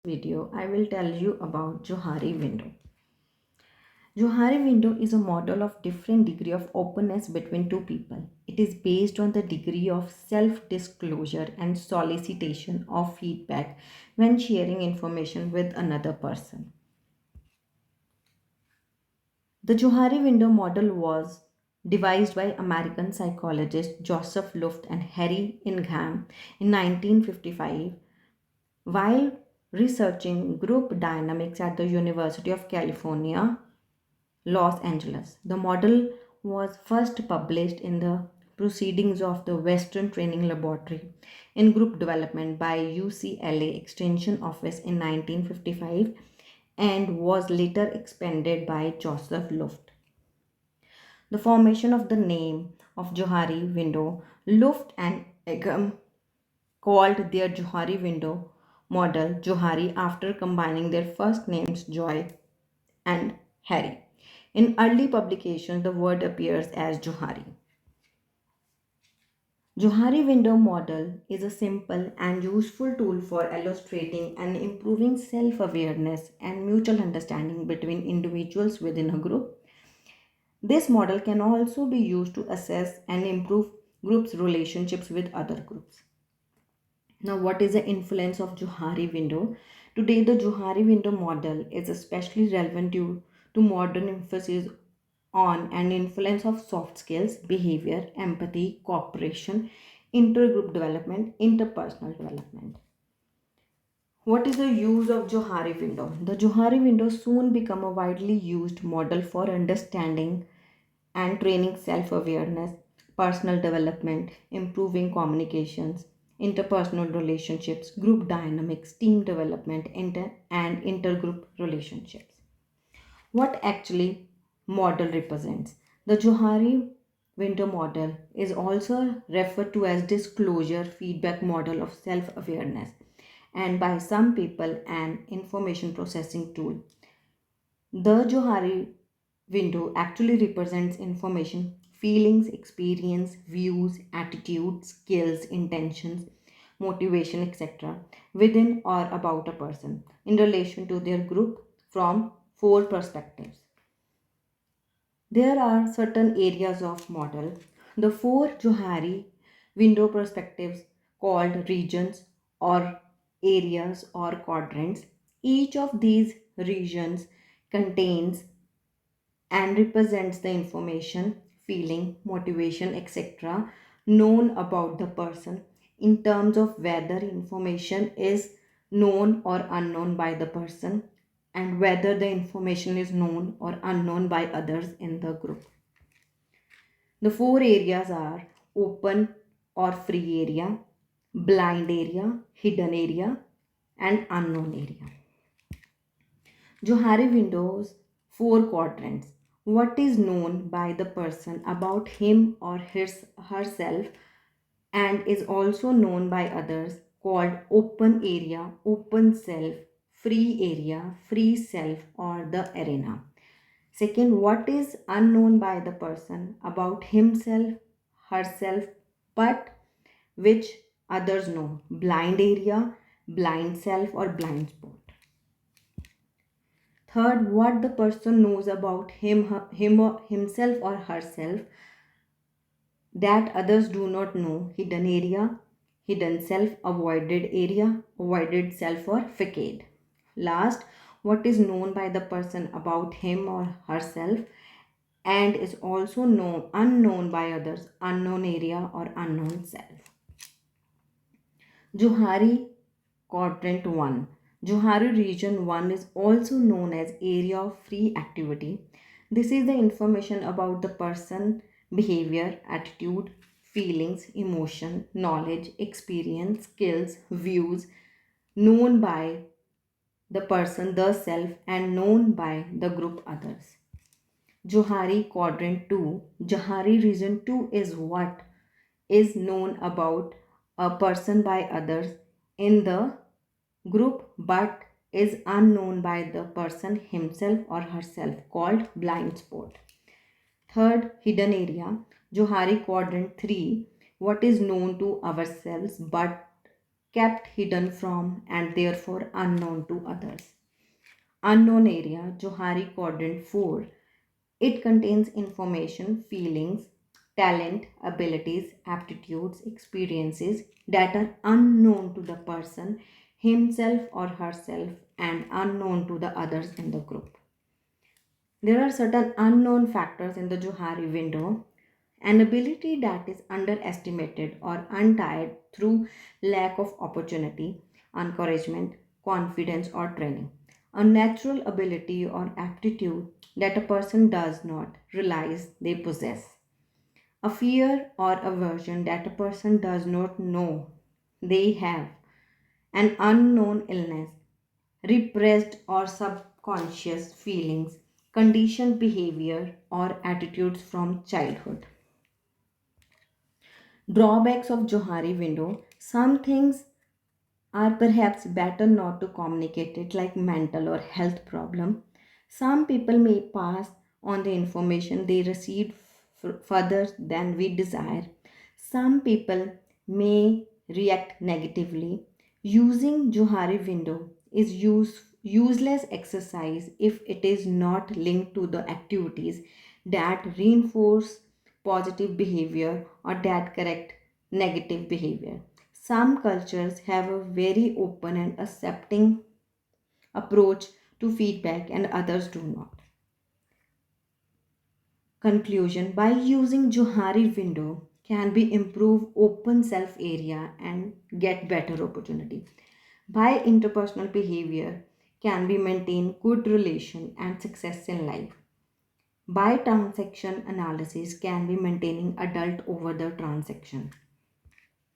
Video, I will tell you about Johari window. Johari window is a model of different degree of openness between two people. It is based on the degree of self-disclosure and solicitation of feedback when sharing information with another person. The Johari window model was devised by American psychologists Joseph Luft and Harry Ingham in 1955 while researching group dynamics at the University of California, Los Angeles. The model was first published in the Proceedings of the Western Training Laboratory in Group Development by UCLA Extension Office in 1955 and was later expanded by Joseph Luft. The formation of the name of Johari window, Luft and Egam called their Johari window model Johari after combining their first names Joy and Harry. In early publications, the word appears as Johari. Johari window model is a simple and useful tool for illustrating and improving self awareness and mutual understanding between individuals within a group. This model can also be used to assess and improve groups' relationships with other groups. Now, what is the influence of Johari window? Today, the Johari window model is especially relevant to modern emphasis on and influence of soft skills, behavior, empathy, cooperation, intergroup development, interpersonal development. What is the use of Johari window? The Johari window soon become a widely used model for understanding and training self-awareness, personal development, improving communications, interpersonal relationships, group dynamics, team development, and intergroup relationships. What actually model represents? The Johari window model is also referred to as disclosure feedback model of self-awareness and by some people an information processing tool. The Johari window actually represents information, feelings, experience, views, attitudes, skills, intentions, motivation, etc. within or about a person in relation to their group from four perspectives. There are certain areas of model. The four Johari window perspectives called regions or areas or quadrants. Each of these regions contains and represents the information, feeling, motivation, etc. known about the person in terms of whether information is known or unknown by the person and whether the information is known or unknown by others in the group. The four areas are open or free area, blind area, hidden area, and unknown area. Johari windows four quadrants. What is known by the person about him or herself and is also known by others called open area, open self, free area, free self, or the arena. Second, what is unknown by the person about himself, herself, but which others know, blind area, blind self, or blind spot. Third, what the person knows about himself or herself that others do not know, hidden area, hidden self, avoided area, avoided self, or facade. Last, what is known by the person about him or herself and is also known unknown by others, unknown area or unknown self. Johari quadrant 1. Johari region 1 is also known as area of free activity. This is the information about the person, behavior, attitude, feelings, emotion, knowledge, experience, skills, views known by the person, the self, and known by the group others. Johari quadrant 2. Johari region 2 is what is known about a person by others in the group but is unknown by the person himself or herself called blind spot. Third, hidden area. Johari quadrant 3. What is known to ourselves but kept hidden from and therefore unknown to others. Unknown area, Johari Quadrant 4. It contains information, feelings, talent, abilities, aptitudes, experiences that are unknown to the person himself or herself and unknown to the others in the group. There are certain unknown factors in the Johari window. An ability that is underestimated or untied through lack of opportunity, encouragement, confidence, or training. A natural ability or aptitude that a person does not realize they possess. A fear or aversion that a person does not know they have. An unknown illness, repressed or subconscious feelings, conditioned behavior, or attitudes from childhood. Drawbacks of Johari window. Some things are perhaps better not to communicate it, like mental or health problem. Some people may pass on the information they received further than we desire. Some people may react negatively. Using Johari window is useless exercise if it is not linked to the activities that reinforce positive behavior or that correct negative behavior. Some cultures have a very open and accepting approach to feedback, and others do not. Conclusion: by using Johari window can be improve open self area and get better opportunity. By interpersonal behavior can be maintain good relation and success in life. By transaction analysis can be maintaining adult over the transaction.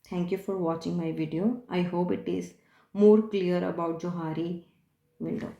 Thank you for watching my video. I hope it is more clear about Johari window.